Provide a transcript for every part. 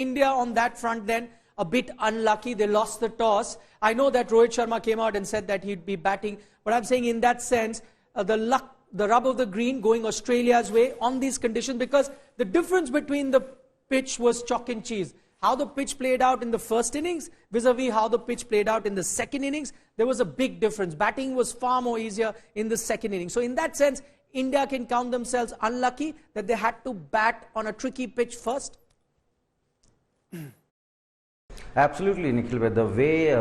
India on that front then a bit unlucky. They lost the toss. I know that Rohit Sharma came out and said that he'd be batting, but I'm saying in that sense, the luck, the rub of the green going Australia's way on these conditions, because the difference between the pitch was chalk and cheese. How the pitch played out in the first innings vis-a-vis how the pitch played out in the second innings, there was a big difference. Batting was far more easier in the second innings. So in that sense, India can count themselves unlucky that they had to bat on a tricky pitch first. Absolutely, Nikhil. The way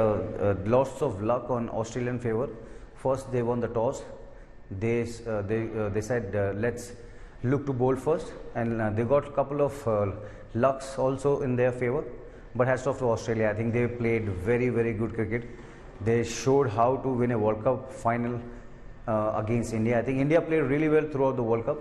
lots of luck on Australian favour. First, they won the toss. They said let's look to bowl first, and they got a couple of lucks also in their favour. But hats off to Australia. I think they played very, very good cricket. They showed how to win a World Cup final against India. I think India played really well throughout the World Cup.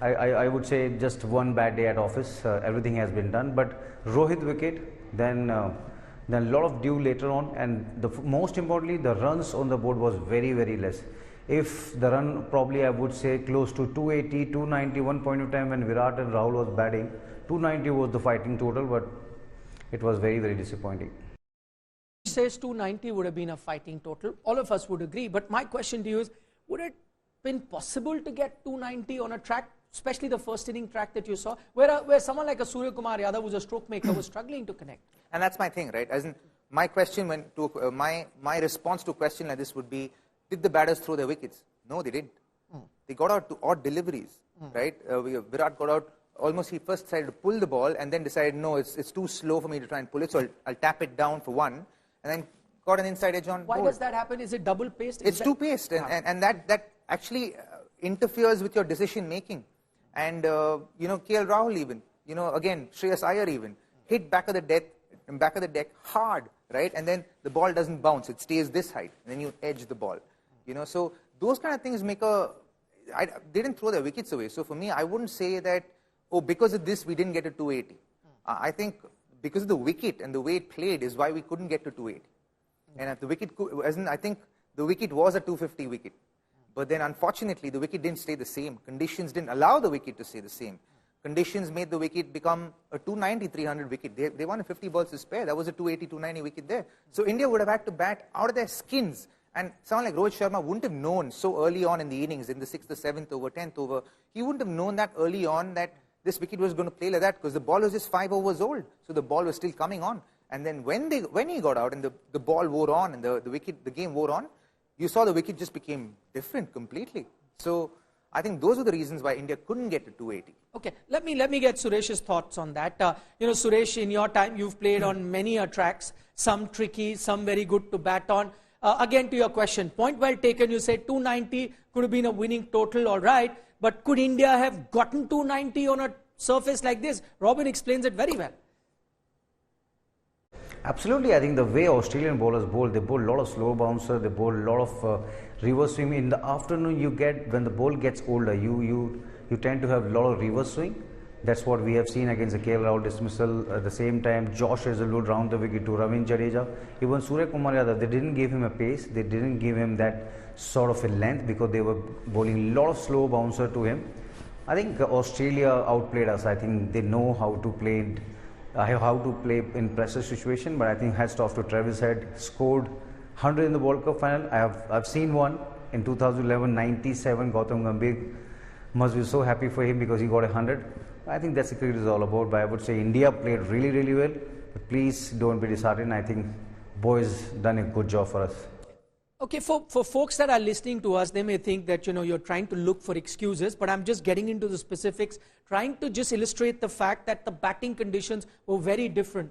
I would say just one bad day at office. Everything has been done. But Rohit wicket, then a lot of dew later on, and most importantly, the runs on the board was very, very less. If the run, probably I would say close to 280, 290, one point of time when Virat and Rahul was batting, 290 was the fighting total, but it was very, very disappointing. Says 290 would have been a fighting total. All of us would agree. But my question to you is, would it been possible to get 290 on a track, especially the first inning track that you saw, where someone like a Surya Kumar Yadav, who's a stroke maker, was struggling to connect? And that's my thing, right? As in, my question my response to a question like this would be, did the batters throw their wickets? No, they didn't. They got out to odd deliveries, right? Virat got out. Almost he first decided to pull the ball and then decided, no, it's too slow for me to try and pull it, so I'll tap it down for one, and then got an inside edge on. Why does that happen? Is it double paced? It's too paced, and that actually interferes with your decision making. And KL Rahul even, again Shreyas Iyer even hit back of the deck hard, right? And then the ball doesn't bounce; it stays this height, and then you edge the ball. So those kind of things make they didn't throw their wickets away. So for me, I wouldn't say that, oh, because of this we didn't get to 280. I think because of the wicket and the way it played is why we couldn't get to 280. And if the wicket, I think the wicket was a 250 wicket. But then unfortunately the wicket didn't stay the same. Conditions didn't allow the wicket to stay the same. Conditions made the wicket become a 290, 300 wicket. They won a 50 balls to spare. That was a 280, 290 wicket there. So India would have had to bat out of their skins. And someone like Rohit Sharma wouldn't have known so early on in the innings, in the 6th or 7th over, 10th over, he wouldn't have known that early on that this wicket was going to play like that, because the ball was just 5 overs old. So the ball was still coming on. And then when he got out and the ball wore on and the game wore on, you saw the wicket just became different completely. So I think those are the reasons why India couldn't get to 280. Okay, let me get Suresh's thoughts on that. Suresh, in your time, you've played on many tracks, some tricky, some very good to bat on. Again, to your question, point well taken. You said 290 could have been a winning total, all right. But could India have gotten 290 on a surface like this? Robin explains it very well. Absolutely, I think the way Australian bowlers bowl, they bowl a lot of slow bouncer, they bowl a lot of reverse swing. In the afternoon, you get, when the ball gets older, you tend to have a lot of reverse swing. That's what we have seen against the KL Rahul dismissal. At the same time, Josh Hazlewood round the wicket to Ravin Jadeja. Even Surya Kumar Yadav, they didn't give him a pace, they didn't give him that sort of a length, because they were bowling a lot of slow bouncer to him. I think Australia outplayed us. I think they know how to play in pressure situation, but I think hats off to Travis Head. Scored 100 in the World Cup final. I've seen one in 2011, 97. Gautam Gambhir must be so happy for him because he got 100. I think that's what cricket is all about. But I would say India played really, really well. But please don't be disheartened. I think boys done a good job for us. Okay, for folks that are listening to us, they may think that, you're trying to look for excuses, but I'm just getting into the specifics, trying to just illustrate the fact that the batting conditions were very different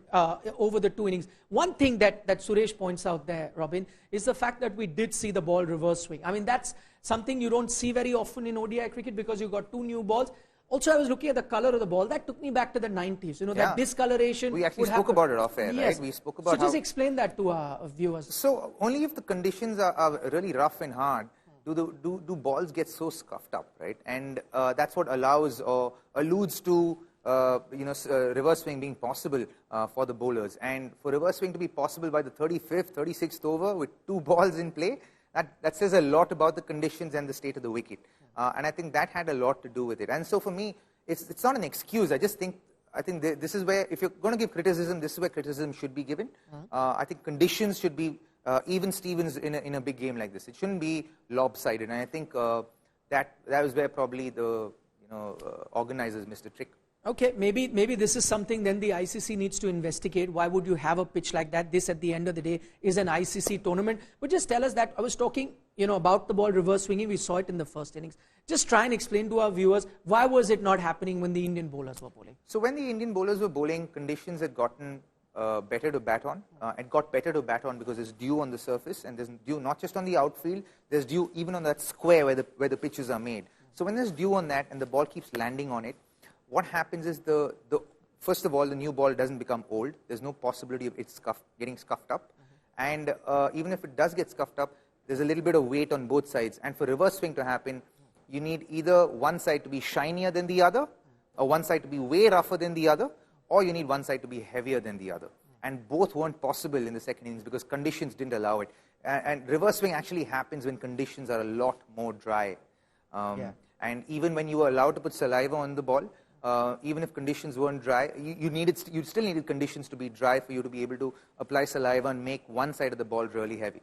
over the two innings. One thing that Suresh points out there, Robin, is the fact that we did see the ball reverse swing. I mean, that's something you don't see very often in ODI cricket because you've got two new balls. Also, I was looking at the color of the ball. That took me back to the 90s. That discoloration. We actually spoke about it off air, yes. Right? We spoke about just explain that to our viewers. So, only if the conditions are really rough and hard do balls get so scuffed up, right? And that's what allows or alludes to reverse swing being possible for the bowlers. And for reverse swing to be possible by the 35th, 36th over with two balls in play, that says a lot about the conditions and the state of the wicket. And I think that had a lot to do with it. And so for me, it's not an excuse. I just think I think this is where, if you're going to give criticism, this is where criticism should be given. I think conditions should be even Stevens in a big game like this. It shouldn't be lopsided, and I think that was where probably the organizers missed a trick. Okay, maybe this is something then the ICC needs to investigate. Why would you have a pitch like that? This, at the end of the day, is an ICC tournament. But just tell us that, I was talking, about the ball reverse swinging. We saw it in the first innings. Just try and explain to our viewers, why was it not happening when the Indian bowlers were bowling? So when the Indian bowlers were bowling, conditions had gotten better to bat on. It got better to bat on because there's dew on the surface, and there's dew not just on the outfield, there's dew even on that square where the pitches are made. So when there's dew on that and the ball keeps landing on it, what happens is first of all, the new ball doesn't become old. There's no possibility of it getting scuffed up. And even if it does get scuffed up, there's a little bit of weight on both sides. And for reverse swing to happen, you need either one side to be shinier than the other, or one side to be way rougher than the other, or you need one side to be heavier than the other. And both weren't possible in the second innings because conditions didn't allow it. And reverse swing actually happens when conditions are a lot more dry. And even when you were allowed to put saliva on the ball, even if conditions weren't dry, you still needed conditions to be dry for you to be able to apply saliva and make one side of the ball really heavy.